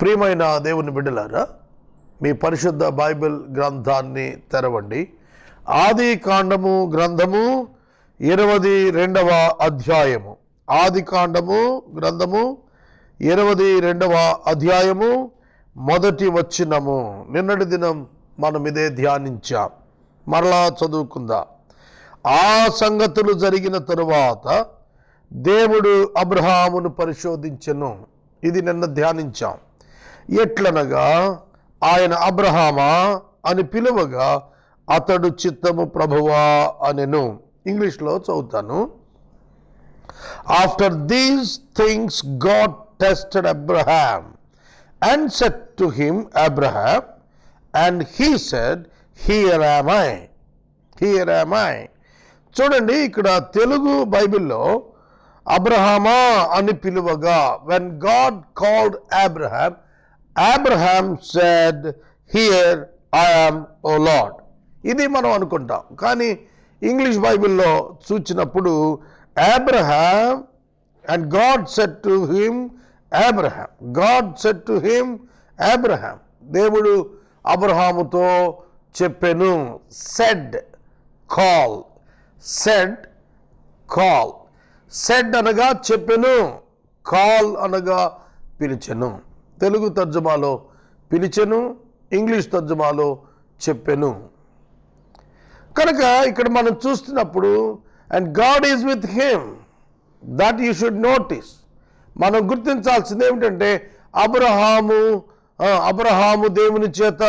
ప్రియమైన దేవుని బిడ్డలారా, మీ పరిశుద్ధ బైబిల్ గ్రంథాన్ని తెరవండి. ఆది కాండము గ్రంథము 22వ అధ్యాయము. ఆది కాండము గ్రంథము 22వ అధ్యాయము మొదటి వచనము. నిన్నటి దినం మనం ఇదే ధ్యానించాం. మరలా చదువుకుందాం. ఆ సంగతులు జరిగిన తరువాత దేవుడు అబ్రహామును పరిశోధించెను. ఇది నిన్న ధ్యానించాం. ఎట్లనగా ఆయన అబ్రహామా అని పిలువగా అతడు చిత్తము ప్రభువా అనెను. ఇంగ్లీష్లో చదువుతాను. After these things God tested Abraham and said to him Abraham and he said here am I, here am I. చూడండి, ఇక్కడ తెలుగు బైబిల్లో అబ్రహామా అని పిలువగా, when God called Abraham, Abraham said, here I am, O Lord. ఇది మనం అనుకుంటాం. కానీ English బైబిల్లో చూచినప్పుడు Abraham and God said to him Abraham, God said to him Abraham. దేవుడు అబ్రహాముతో చెప్పెను. said, call, said, call. Said అనగా చెప్పెను, కాల్ అనగా పిలిచెను. తెలుగు తర్జుమాలో పిలిచెను, ఇంగ్లీష్ తర్జుమాలో చెప్పెను. కనుక ఇక్కడ మనం చూస్తున్నప్పుడు and God is with him, that you should notice. మనం గుర్తించాల్సింది ఏమిటంటే అబ్రహాము దేవుని చేత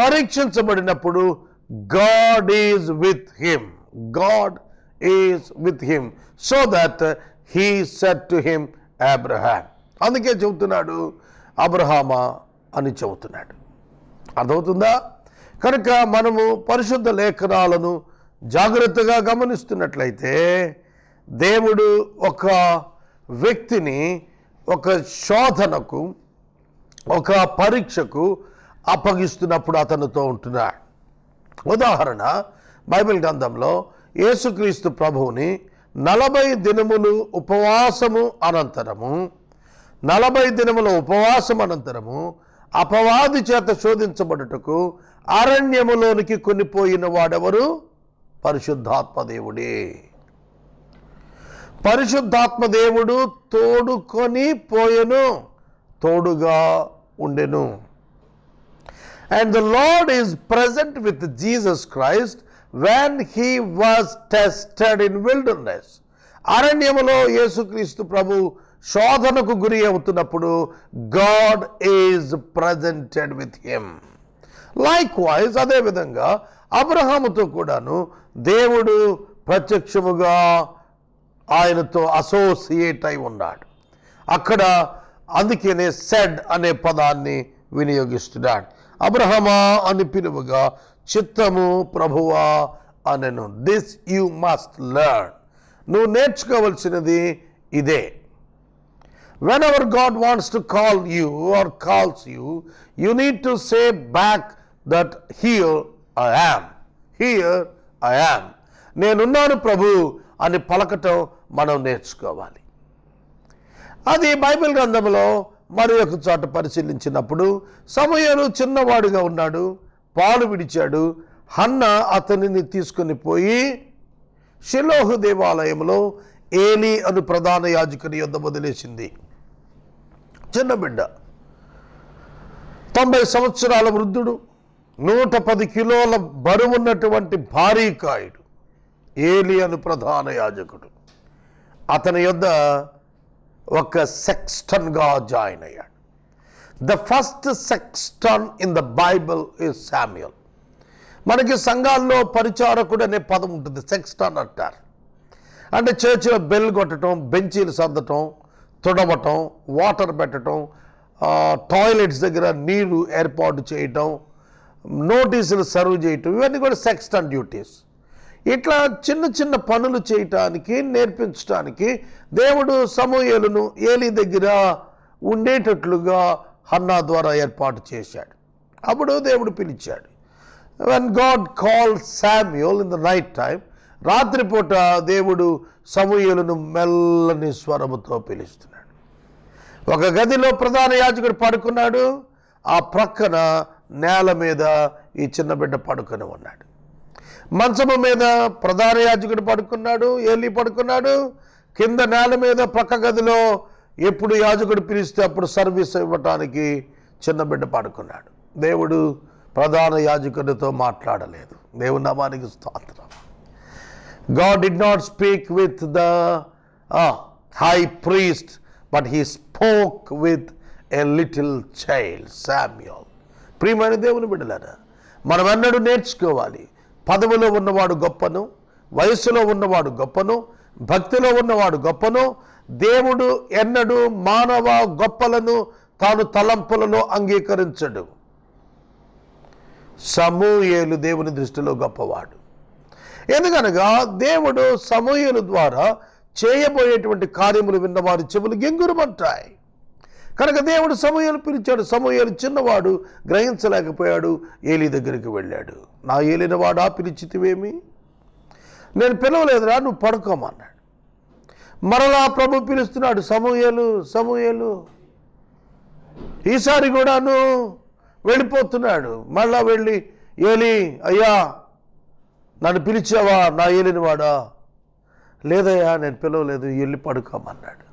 పరీక్షించబడినప్పుడు God is with him, God is with him, so that he said to him Abraham. అందుకే చెబుతున్నాడు అబ్రహామా అని చెబుతున్నాడు. అర్థమవుతుందా? కనుక మనము పరిశుద్ధ లేఖనాలను జాగ్రత్తగా గమనిస్తున్నట్లయితే దేవుడు ఒక వ్యక్తిని ఒక శోధనకు, ఒక పరీక్షకు అప్పగిస్తున్నప్పుడు అతనితో ఉంటున్నాడు. ఉదాహరణ, బైబిల్ గ్రంథంలో యేసుక్రీస్తు ప్రభువుని 40 దినములు ఉపవాసము అనంతరము, 40 దినముల ఉపవాసం అనంతరము అపవాది చేత శోధించబడుటకు అరణ్యములోనికి కొనిపోయిన వాడెవరు? పరిశుద్ధాత్మ దేవుడే. పరిశుద్ధాత్మ దేవుడు తోడుకొని పోయెను, తోడుగా ఉండెను. And the Lord is present with Jesus Christ when he was tested in wilderness. అరణ్యములో యేసుక్రీస్తు ప్రభు శోధనకు గురి అవుతున్నప్పుడు God is presented with him. Likewise, అదే విధంగా అబ్రహాముతో కూడాను దేవుడు ప్రత్యక్షముగా ఆయనతో అసోసియేట్ అయి ఉన్నాడు. అక్కడ అందుకనే సెడ్ అనే పదాన్ని వినియోగిస్తున్నాడు. అబ్రహమా అని పిలువగా చిత్తము ప్రభువా అనెను. This you must learn. నువ్వు నేర్చుకోవలసినది ఇదే. whenever God wants to call you or calls you, you need to say back that here I am, here I am. నేనున్నాను ప్రభు అని పలకటం మనం నేర్చుకోవాలి. అది బైబిల్ గ్రంథంలో మరి ఒక చోట పరిశీలించినప్పుడు సమూయేలు చిన్నవాడుగా ఉన్నాడు, పాలు విడిచాడు. హన్న అతనిని తీసుకుని పోయి షిలోహు దేవాలయంలో ఏలీ అను ప్రధాన యాజకుని యొద్ద వదిలేసింది. చిన్న బిడ్డ, 90 సంవత్సరాల వృద్ధుడు, 110 కిలోల బరువున్నటువంటి భారీ కాయుడు ఏలీ అను ప్రధాన యాజకుడు. అతని యొద్ద ఒక సెక్స్టన్గా జాయిన్ అయ్యాడు. The first sexton in the Bible is Samuel. మనకి సంఘాల్లో పరిచారకుడు అనే పదం ఉంటుంది, సెక్స్టన్ అంటారు. అంటే చర్చిలో బెల్ కొట్టడం, బెంచీలు సర్దటం, తుడవటం, వాటర్ పెట్టడం, టాయిలెట్స్ దగ్గర నీరు ఏర్పాటు చేయటం, నోటీసులు సర్వ్ చేయటం, ఇవన్నీ కూడా సెక్స్టన్ డ్యూటీస్. ఇట్లా చిన్న చిన్న పనులు చేయటానికి, నేర్పించడానికి దేవుడు సమూయేలును ఏలీ దగ్గర ఉండేటట్లుగా హన్నా ద్వారా ఏర్పాటు చేశాడు. అప్పుడు దేవుడు పిలిచాడు. when God called Samuel in the night time, రాత్రిపూట దేవుడు సమూయేలును మెల్లని స్వరముతో పిలుస్తున్నాడు. ఒక గదిలో ప్రధాన యాజకుడు పడుకున్నాడు, ఆ ప్రక్కన నేల మీద ఈ చిన్న బిడ్డ పడుకొని ఉన్నాడు. మంచము మీద ప్రధాన యాజకుడు పడుకున్నాడు, ఏలీ పడుకున్నాడు. కింద నేల మీద ప్రక్క గదిలో ఎప్పుడు యాజకుడు పిలిస్తే అప్పుడు సర్వీస్ ఇవ్వటానికి చిన్న బిడ్డ పడుకున్నాడు. దేవుడు ప్రధాన యాజకుడితో మాట్లాడలేదు. దేవుని నామానికి స్తోత్రం. God did not speak with the high priest, but he spoke with a little child, Samuel. ప్రియమైన దేవుని బిడ్డలారా, మనం ఎన్నడూ నేర్చుకోవాలి. పదవిలో ఉన్నవాడు గొప్పను, వయసులో ఉన్నవాడు గొప్పను, భక్తిలో ఉన్నవాడు గొప్పను. దేవుడు ఎన్నడూ మానవ గొప్పలను తాను తలంపులలో అంగీకరించడు. సమూయేలు దేవుని దృష్టిలో గొప్పవాడు. ఎందుకనగా దేవుడు సమూయేలు ద్వారా చేయబోయేటువంటి కార్యములు విన్నవారి చెవులు గింగురమంటాయి. కనుక దేవుడు సమూయేలు పిలిచాడు. సమూయేలు చిన్నవాడు, గ్రహించలేకపోయాడు. ఏలీ దగ్గరికి వెళ్ళాడు. నా ఏలిన వాడా, పిలిచితివేమి? నేను పిలవలేదురా, నువ్వు పడుకోమన్నాడు. మరలా ప్రభు పిలుస్తున్నాడు, సమూయేలు సమూయేలు. ఈసారి కూడాను వెళ్ళిపోతున్నాడు. మళ్ళా వెళ్ళి, ఏలీ అయ్యా నన్ను పిలిచావా, నా ఏలినవాడా? లేదయ్యా, నేను పిలవలేదు, వెళ్ళి పడుకోమన్నాడు.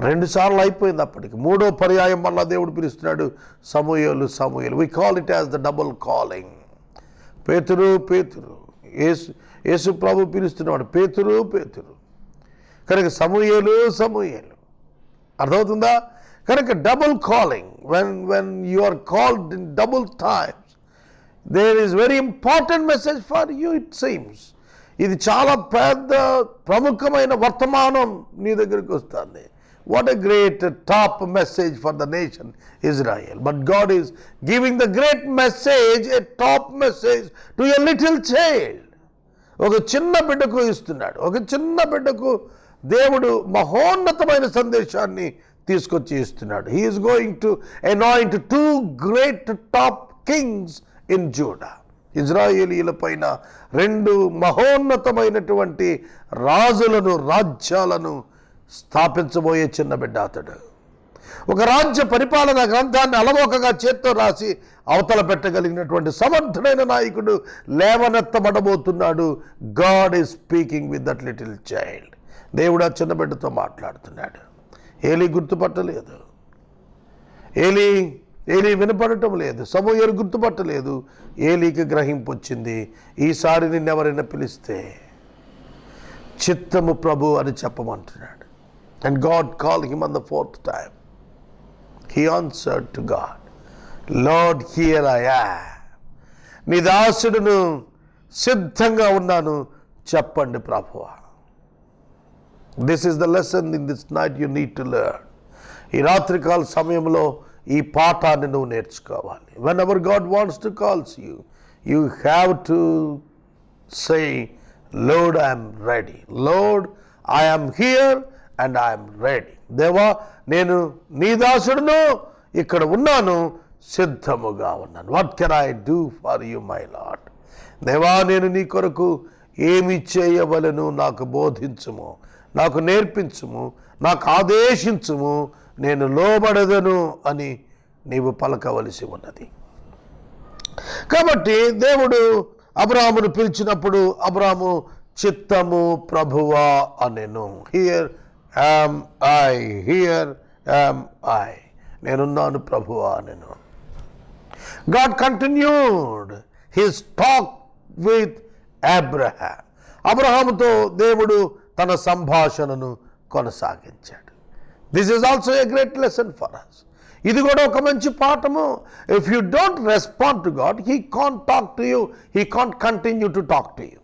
2 సార్లు అయిపోయింది. అప్పటికి 3వ పర్యాయం మళ్ళా దేవుడు పిలుస్తున్నాడు, సమూయేలు సమూయేలు. We call it as the double calling. పేతురు పేతురు, యేసు ప్రభు పిలుస్తున్నాడు, పేతురు పేతురు. కనుక సమూయేలు సమూయేలు. అర్థమవుతుందా? కనుక double calling, when you are called in double times, there is very important message for you, it seems. ఇది చాలా పెద్ద ప్రముఖమైన వర్తమానం నీ దగ్గరికి వస్తుంది. What a great top message for the nation Israel. But God is giving the great message, a top message to a little child. ఒక చిన్న బిడ్డకు ఇస్తున్నాడు. ఒక చిన్న బిడ్డకు దేవుడు మహోన్నతమైన సందేశాన్ని తీసుకొచ్చి ఇస్తున్నాడు. He is going to anoint 2 great top kings in Judah. ఇజ్రాయేలీల పైన 2 మహోన్నతమైనటువంటి రాజులను, రాజ్యాలను స్థాపించబోయే చిన్న బిడ్డ అతడు. ఒక రాజ్య పరిపాలన గ్రంథాన్ని అలవోకగా చేత్తో రాసి అవతల పెట్టగలిగినటువంటి సమర్థుడైన నాయకుడు లేవనెత్తబడబోతున్నాడు. God is speaking with that little child. దేవుడు ఆ చిన్న బిడ్డతో మాట్లాడుతున్నాడు. ఏలీ గుర్తుపట్టలేదు, ఏలీ వినపడటం లేదు, సమూయేలు గుర్తుపట్టలేదు. ఏలీకి గ్రహింపు వచ్చింది, ఈసారి నిన్నెవరైనా పిలిస్తే చిత్తము ప్రభు అని చెప్పమంటున్నాడు. And God called him on the 4th time. He answered to God, Lord, here I am. నీ దాసుడును సిద్ధంగా ఉన్నాను, చెప్పండి ప్రభువా. This is the lesson in this night you need to learn. ఈ రాత్రికాల సమయంలో ఈ పాఠాన్ని నువ్వు నేర్చుకోవాలి. Whenever God wants to call you, you have to say, Lord, I am ready. Lord, I am here and I am ready. దేవా, నేను నీ దాసుడును, ఇక్కడ ఉన్నాను, సిద్ధముగా ఉన్నాను. What can I do for you, my Lord? దేవా, నేను నీ కొరకు ఏమి చేయవలెను నాకు బోధించుము, నాకు నేర్పించుము, నాకు ఆదేశించుము, నేను లోబడదను అని నీవు పలకవలసి ఉన్నది. కాబట్టి దేవుడు అబ్రాహామును పిలిచినప్పుడు అబ్రాహాము చిత్తము ప్రభువా అనెను. Here am I, here am I, నేనున్నాను ప్రభువా అనెను. God continued his talk with Abraham. అబ్రహాముతో దేవుడు తన సంభాషణను కొనసాగించాడు. This is also a great lesson for us. ఇది కూడా ఒక మంచి పాఠము. If you don't respond to God, he can't talk to you, he can't continue to talk to you.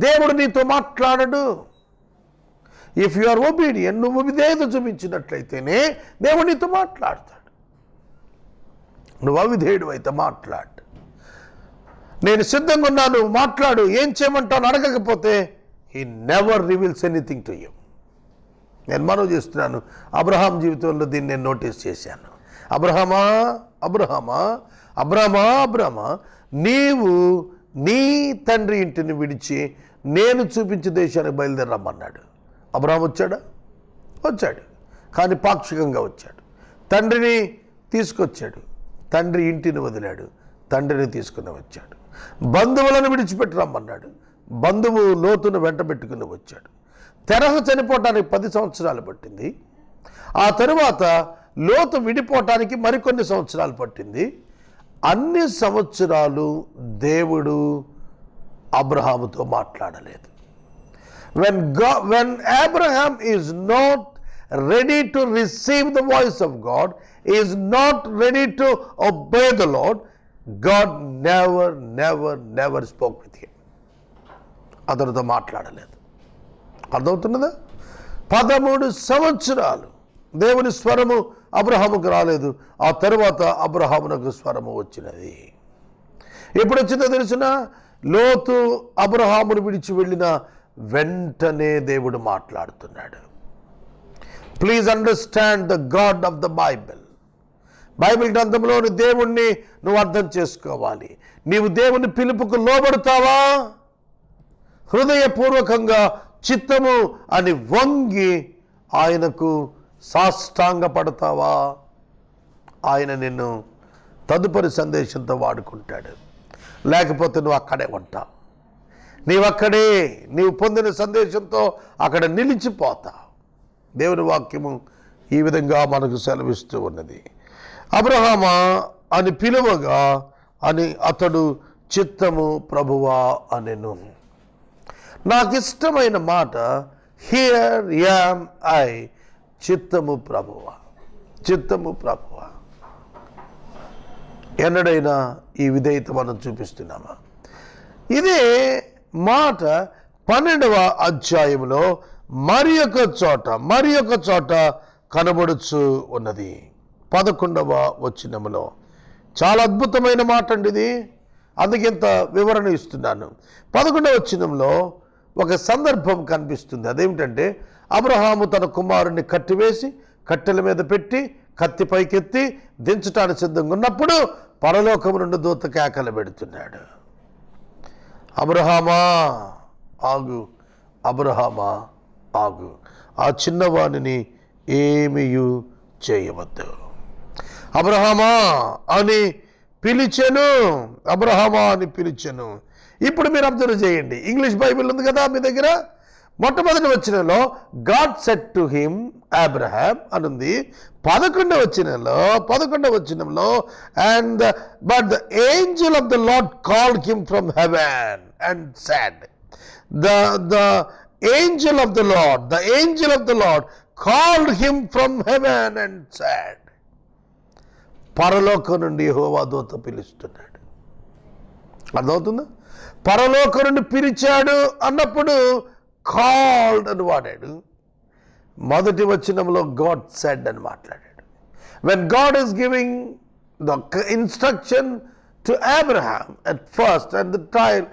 దేవుడు నీతో మాట్లాడడు. ఇఫ్ యు ఆర్ ఒబీడియంట్, నువ్వు విధేయత చూపించినట్లయితేనే దేవుడు నీతో మాట్లాడతాడు. నువ్వు అవిధేయుడు అయితే మాట్లాడు. నేను సిద్ధంగా ఉన్నాను, మాట్లాడు, ఏం చేయమంటాను అడగకపోతే he never reveals anything to you. నేను మనవి చేస్తున్నాను, అబ్రహాం జీవితంలో దీన్ని నేను నోటీస్ చేశాను. అబ్రహామా అబ్రహామా అబ్రహమా అబ్రహమా, నీవు నీ తండ్రి ఇంటిని విడిచి నేను చూపించే దేశానికి బయలుదేరమ్మన్నాడు. అబ్రహాం వచ్చాడా? వచ్చాడు. కానీ పాక్షికంగా వచ్చాడు. తండ్రిని తీసుకొచ్చాడు, తండ్రి ఇంటిని వదిలాడు, తండ్రిని తీసుకుని వచ్చాడు. బంధువులను విడిచిపెట్టి రమ్మన్నాడు, బంధువు లోతును వెంట పెట్టుకుని వచ్చాడు. తెరహ చనిపోవటానికి 10 సంవత్సరాలు పట్టింది. ఆ తరువాత లోతు విడిపోవటానికి మరికొన్ని సంవత్సరాలు పట్టింది. అన్ని సంవత్సరాలు దేవుడు అబ్రహాముతో మాట్లాడలేదు. When Abraham is not ready to receive the voice of God, is not ready to obey the Lord, God never spoke with him. అతనితో మాట్లాడలేదు. అర్థమవుతున్నదా? 13 సంవత్సరాలు దేవుని స్వరము అబ్రహాముకు రాలేదు. ఆ తరువాత అబ్రహామునకు స్వరము వచ్చినది. ఎప్పుడు వచ్చిందో తెలిసిన? లోతు అబ్రహామును విడిచి వెళ్ళిన వెంటనే దేవుడు మాట్లాడుతున్నాడు. Please understand the God of the Bible గ్రంథంలోని దేవుణ్ణి నువ్వు అర్థం చేసుకోవాలి. నీవు దేవుని పిలుపుకు లోబడతావా? హృదయపూర్వకంగా చిత్తము అని వంగి ఆయనకు సాష్టాంగ పడతావా? ఆయన నిన్ను తదుపరి సందేశంతో వాడుకుంటాడు. లేకపోతే నువ్వు అక్కడే ఉంటావు. నీవు పొందిన సందేశంతో అక్కడ నిలిచిపోతావు. దేవుని వాక్యము ఈ విధంగా మనకు సెలవిస్తూ ఉన్నది. అబ్రహామా అని పిలువగా అని అతడు చిత్తము ప్రభువా అనెను. నాకు ఇష్టమైన మాట హియర్ యామ్ ఐ, చిత్తము ప్రభువా, చిత్తము ప్రభువా. ఎన్నడైనా ఈ విధేయత మనం చూపిస్తున్నామా? ఇదే మాట 12వ అధ్యాయంలో మరి ఒక చోట కనబడుచు ఉన్నది. 11వ వచనములో చాలా అద్భుతమైన మాట అండి ఇది. అందుకే ఇంత వివరణ ఇస్తున్నాను. 11వ వచనంలో ఒక సందర్భం కనిపిస్తుంది. అదేమిటంటే, అబ్రహాము తన కుమారుణ్ణి కట్టివేసి కట్టెల మీద పెట్టి కత్తి పైకెత్తి దించటానికి సిద్ధంగా ఉన్నప్పుడు పరలోకము నుండి దూత కేకలు పెడుతున్నాడు. అబ్రహామా ఆగు, అబ్రహామా ఆగు, ఆ చిన్నవాణిని ఏమీయు చేయవద్దు. అబ్రహామా అని పిలిచెను, అబ్రహామా అని పిలిచెను. ఇప్పుడు మీరు అబ్జర్వ్ చేయండి, ఇంగ్లీష్ బైబిల్ ఉంది కదా మీ దగ్గర. మొట్టమొదటి వచనంలో God said to him Abraham అనుంది. 11వ వచనంలో and but the Angel of the lord called him from heaven and said, the Angel of the lord called him from heaven and said. పరలోకం నుండి యెహోవా దూత పిలుస్తున్నాడు. అర్థమవుతుందా? పరలోకం నుండి పిలిచాడు అన్నప్పుడు కాల్డ్ అని వాడాడు. మొదటి వచనంలో గాడ్ సెడ్ అని మాట్లాడాడు. When God is giving the instruction to Abraham at first and the trial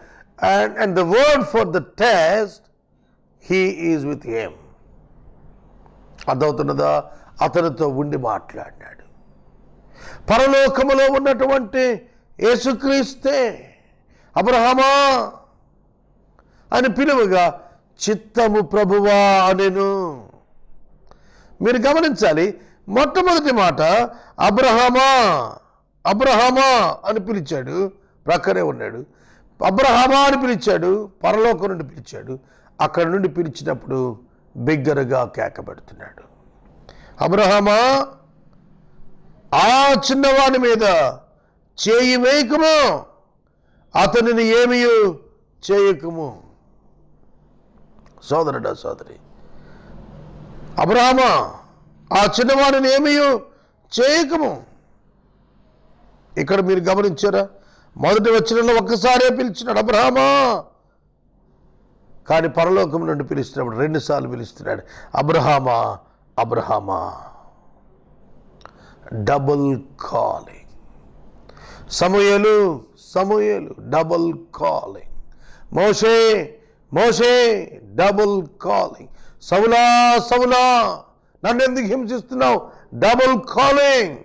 and the word for the test, he is with him. అర్థమవుతున్నదా? అతనితో ఉండి మాట్లాడినాడు. పరలోకములో ఉన్నటువంటి యేసుక్రీస్తే అబ్రహామా అని పిలువగా చిత్తము ప్రభువా అనెను. మీరు గమనించాలి, మొట్టమొదటి మాట అబ్రహామా అని పిలిచాడు, ప్రక్కనే ఉన్నాడు. అబ్రహామా అని పిలిచాడు, పరలోకం నుండి పిలిచాడు. అక్కడ నుండి పిలిచినప్పుడు బిగ్గరగా కేక పెడుతున్నాడు. అబ్రహామా, ఆ చిన్నవాని మీద చేయి వేయకుము, అతనిని ఏమీ చేయకుము. సోదరుడా, సోదరి, అబ్రహామా, ఆ చిన్నవాడిని ఏమీ చేయకము. ఇక్కడ మీరు గమనించారా? మొదటి వచనంలో ఒక్కసారే పిలిచినాడు అబ్రహామా, కానీ పరలోకం నుండి పిలుస్తున్నప్పుడు 2 సార్లు పిలుస్తున్నాడు. అబ్రహామా, అబ్రహామా. Double calling. సమూయేలు, డబుల్ కాలింగ్. మోషే, డబుల్ కాలింగ్. సౌలా, నన్ను ఎందుకు హింసిస్తున్నావు? Double calling.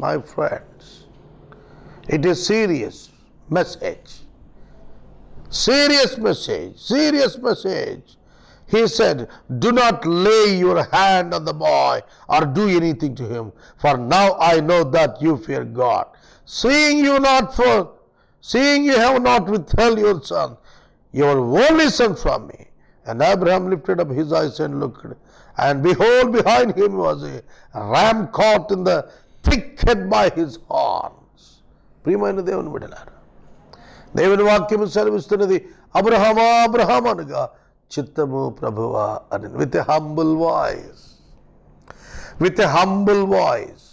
My friends, it is serious message. He said, "Do not lay your hand on the boy or do anything to him, for now I know that you fear God, seeing you have not withheld your son, your only son, from me." And Abraham lifted up his eyes and looked, and behold, behind him was a ram caught in the thicket by his horns. ప్రియమైన దేవుని బిడ్డలారా, దేవుని వాక్యము సెలవిస్తున్నది, అబ్రహామా Abraham అనగా చిత్తము ప్రభువా అని. With a humble voice,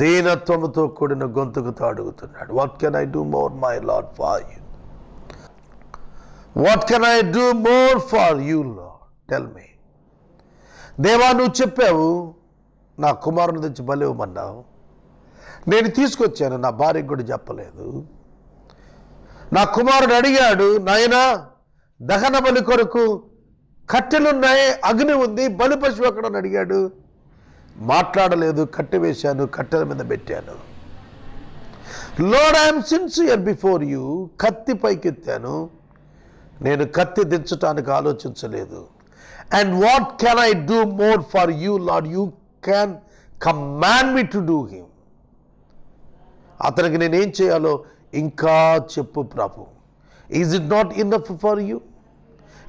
దీనత్వముతో కూడిన గొంతుకుతో అడుగుతున్నాడు. What can I do more my lord for you? What can I do more for you lord? Tell me. దేవా, నువ్వు చెప్పావు నా కుమారుని తెచ్చి బలివ్వమన్నావు, నేను తీసుకొచ్చాను, నా భార్యకు కూడా చెప్పలేదు. నా కుమారుడు అడిగాడు, నాయనా దహన బలి కొరకు కట్టెలున్నాయి, అగ్ని ఉంది, బలి పశువు ఎక్కడని అడిగాడు, మాట్లాడలేదు. కట్టె వేశాను, కట్టెల మీద పెట్టాను. Lord, I'm sincere before you. కత్తి పైకెత్తాను, నేను కత్తి దించటానికి ఆలోచించలేదు. And what can I do more for you Lord? You can command me to do him. అతనికి నేనేం చేయాలో ఇంకా చెప్పు ప్రభు. Is it not enough for you?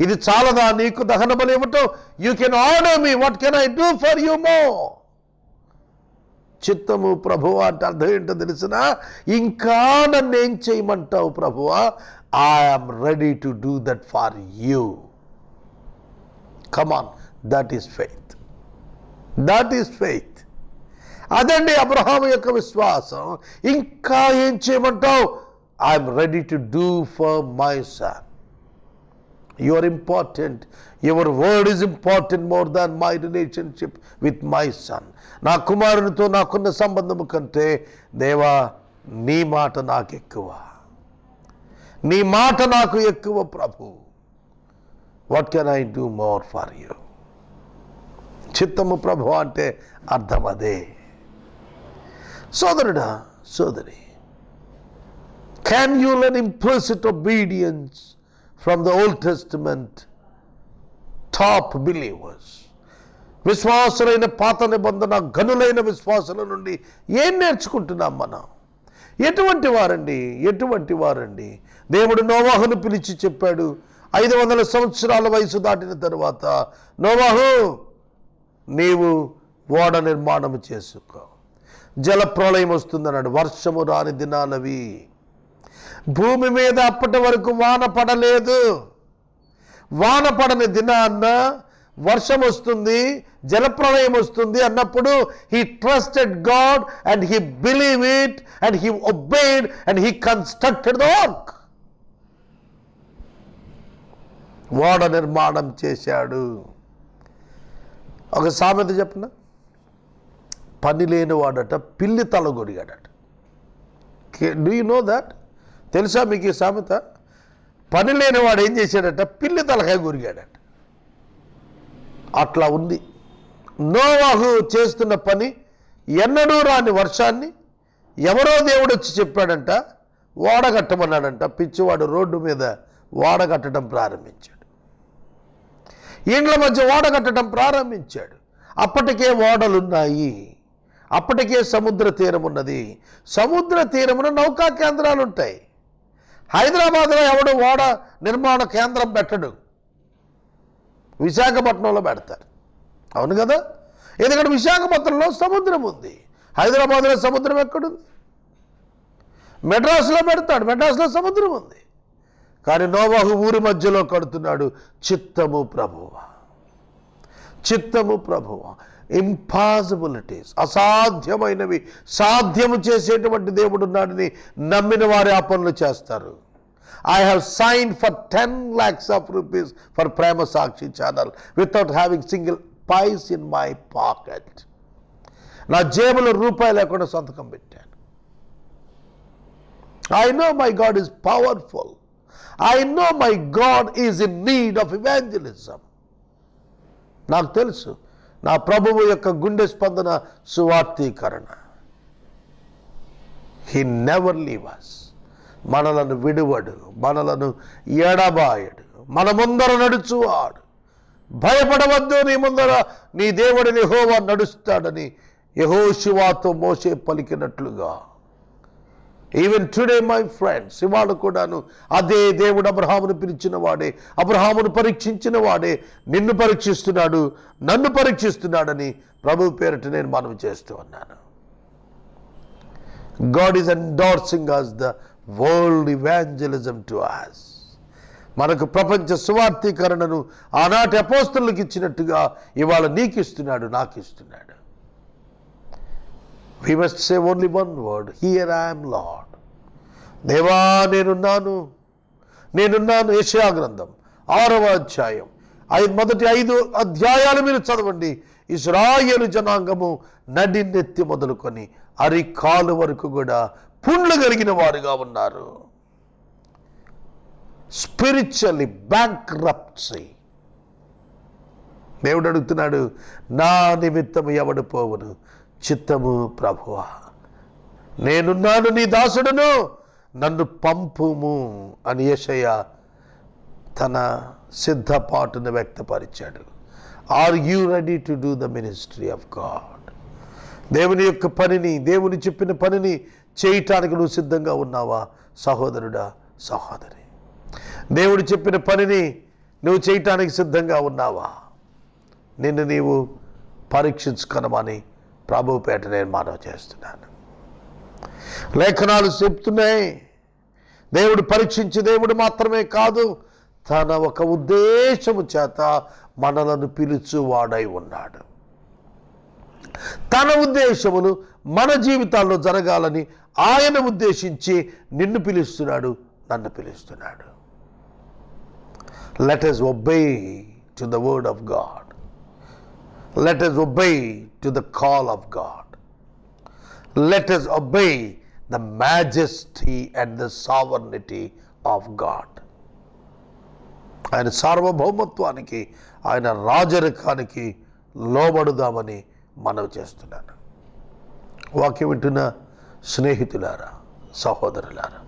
ఇది చాలదా నీకు దహన బలి ఇవ్వటం? You can order me, what can I do for you more? చిత్తము ప్రభువా అంటే అర్థం ఏంటో తెలిసినా, ఇంకా నన్ను ఏం చేయమంటావు ప్రభువా? I'm ready to do that for you. Come on, that is faith. అదండి అబ్రహాము యొక్క విశ్వాసం. ఇంకా ఏం చేయమంటావు? I'm ready to do for my son. You are important. Your word is important more than my relationship with my son. నా కుమారునితో నాకున్న సంబంధము కంటే దేవా నీ మాట నాకు ఎక్కువ, నీ మాట నాకు ఎక్కువ ప్రభు. What can I do more for you? చిత్తము ప్రభు అంటే అర్థం అదే. సోదరుడా, సోదరి, can you learn implicit obedience from the Old Testament top believers? విశ్వాసులైన పాత నిబంధన గనులైన విశ్వాసుల నుండి ఏం నేర్చుకుంటున్నాం మనం? ఎటువంటి వారండి? దేవుడు నోవాహును పిలిచి చెప్పాడు, 500 సంవత్సరాల వయసు దాటిన తరువాత, నోవాహు నీవు ఓడ నిర్మాణం చేసుకో, జల ప్రళయం వస్తుందన్నాడు. వర్షము రాని దినాలవి. భూమి మీద అప్పటి వరకు వాన పడలేదు. వాన పడని దినాన్న వర్షం వస్తుంది, జలప్రళయం వస్తుంది అన్నప్పుడు he trusted God and he believed it and he obeyed and he constructed the ark. ఓడ నిర్మాణం చేశాడు. ఒక సామెత చెప్పిన, పని లేని వాడట పిల్లి తల గొరిగాడట. Do you know that? తెలుసా మీకు ఈ సామెత? పని లేనివాడు ఏం చేశాడట? పిల్లి తలకాయ గొరిగాడట. అట్లా ఉంది నోవాహు చేస్తున్న పని. ఎన్నడూ రాని వర్షాన్ని ఎవరో దేవుడు వచ్చి చెప్పాడంట, ఓడ కట్టమన్నాడంట. పిచ్చివాడు రోడ్డు మీద ఓడ కట్టడం ప్రారంభించాడు. ఇండ్ల మధ్య ఓడ కట్టడం ప్రారంభించాడు. అప్పటికే ఓడలున్నాయి, అప్పటికే సముద్ర తీరం ఉన్నది. సముద్ర తీరమున నౌకా కేంద్రాలు ఉంటాయి. హైదరాబాద్లో ఎవడు ఓడ నిర్మాణ కేంద్రం పెట్టడు, విశాఖపట్నంలో పెడతారు. అవును కదా? ఎందుకంటే విశాఖపట్నంలో సముద్రం ఉంది. హైదరాబాద్లో సముద్రం ఎక్కడుంది? మెడ్రాస్లో పెడతాడు, మెడ్రాస్లో సముద్రం ఉంది. కానీ నోవాహు ఊరి మధ్యలో కడుతున్నాడు. చిత్తము ప్రభువా. ఇంపాసిబిలిటీస్, అసాధ్యమైనవి సాధ్యము చేసేటువంటి దేవుడు ఉన్నాడని నమ్మిన వారి ఆ పనులు చేస్తారు. I have signed for 10 lakhs of rupees for Prema Sakshi channel without having single pice in my pocket. నా జేబులో రూపాయి లేకుండా సంతకం పెట్టాను. I know my God is powerful. I know my God is in need of evangelism. నాకు తెలుసు నా ప్రభువు యొక్క గుండె స్పందన సువార్తీకరణ. He never leave us. మనలను విడువడు, మనలను ఎడబాయడు, మన ముందర నడుచువాడు. భయపడవద్దు, నీ ముందర నీ దేవుడిని యెహోవా నడుస్తాడని యెహోషువతో మోషే పలికినట్లుగా ఈవెన్ టుడే మై ఫ్రెండ్స్, ఇవాళ కూడాను అదే దేవుడు అబ్రహామును పిలిచిన వాడే, అబ్రహామును పరీక్షించిన వాడే నిన్ను పరీక్షిస్తున్నాడు, నన్ను పరీక్షిస్తున్నాడని ప్రభు పేరిట నేను మనవి చేస్తూ ఉన్నాను. God is endorsing us the world evangelism to us. మనకు ప్రపంచ సువార్తీకరణను ఆనాటి అపోస్తలులకు ఇచ్చినట్టుగా ఇవాళ నీకు ఇస్తున్నాడు, నాకు ఇస్తున్నాడు. We must say only one word, here I am Lord. దేవా నేనున్నాను. యెషయా గ్రంథం 6వ అధ్యాయం మొదటి 5 అధ్యాయాలు మీరు చదవండి. ఇశ్రాయేలు జనాంగము నడినెత్తి మొదలుకొని అరికాలు వరకు కూడా పుండ్లు కలిగిన వారుగా ఉన్నారు. Spiritually bankruptcy. దేవుడు అడుగుతున్నాడు, నా నిమిత్తము ఎవడు పోవును, చిత్తము ప్రభువా, నేనున్నాను నీ దాసుడును, నన్ను పంపుము అని యెషయా తన సిద్ధపాటును వ్యక్తపరిచాడు. Are you ready to do the ministry of God? దేవుని యొక్క పనిని, దేవుని చెప్పిన పనిని చేయటానికి నువ్వు సిద్ధంగా ఉన్నావా సహోదరుడా, సహోదరి? దేవుడు చెప్పిన పనిని నువ్వు చేయటానికి సిద్ధంగా ఉన్నావా? నిన్ను నీవు పరీక్షించుకొనమని ప్రభు పేట నేను మనవి చేస్తున్నాను. లేఖనాలు చెప్తున్నాయి, దేవుడు పరీక్షించే దేవుడు మాత్రమే కాదు, తన ఒక ఉద్దేశము చేత మనలను పిలుచువాడై ఉన్నాడు. తన ఉద్దేశమును మన జీవితాల్లో జరగాలని ఆయన ఉద్దేశించి నిన్ను పిలుస్తున్నాడు, నన్ను పిలుస్తున్నాడు. Let us obey to the word of God. Let us obey to the call of God. Let us obey the majesty and the sovereignty of God. ఆయన సార్వభౌమత్వానికి, ఆయన రాజరికానికి లోబడుదామని మనవి చేస్తున్నాను. వాక్యం వింటున్న స్నేహితులారా, సహోదరులారా,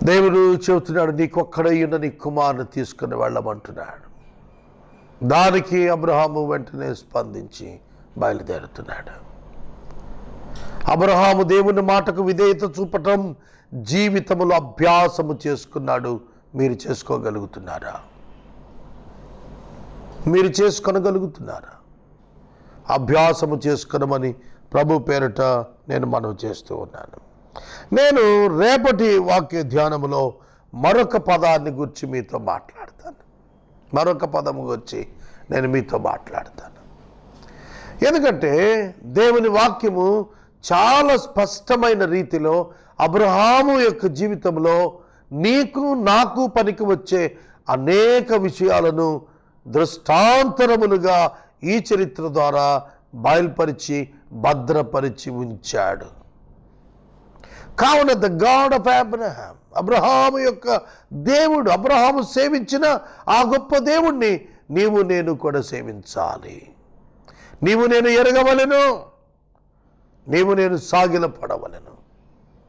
దేవుడు చెబుతున్నాడు, నీకొక్కడై ఉన్న నీ కుమారుని తీసుకుని వెళ్ళమంటున్నాడు. దానికి అబ్రహాము వెంటనే స్పందించి బయలుదేరుతున్నాడు. అబ్రహాము దేవుని మాటకు విధేయత చూపటం జీవితములో అభ్యాసము చేసుకున్నాడు. మీరు చేసుకోగలుగుతున్నారా? మీరు చేసుకొనగలుగుతున్నారా? అభ్యాసము చేసుకునమని ప్రభు పేరిట నేను మనవి చేస్తూ ఉన్నాను. నేను రేపటి వాక్య ధ్యానములో మరొక పదాన్ని గురించి మీతో మాట్లాడతాను. మరొక పదము గురించి నేను మీతో మాట్లాడతాను. ఎందుకంటే దేవుని వాక్యము చాలా స్పష్టమైన రీతిలో అబ్రహాము యొక్క జీవితంలో నీకు నాకు పనికి వచ్చే అనేక విషయాలను దృష్టాంతరములుగా ఈ చరిత్ర ద్వారా బయలుపరిచి భద్రపరిచి ఉంచాడు. కావున the God of Abraham, Abraham యొక్క దేవుడు, అబ్రహాము సేవించిన ఆ గొప్ప దేవుణ్ణి నీవు నేను కూడా సేవించాలి. నీవు నేను ఎరగవలెను, నీవు నేను సాగిలపడవలెను.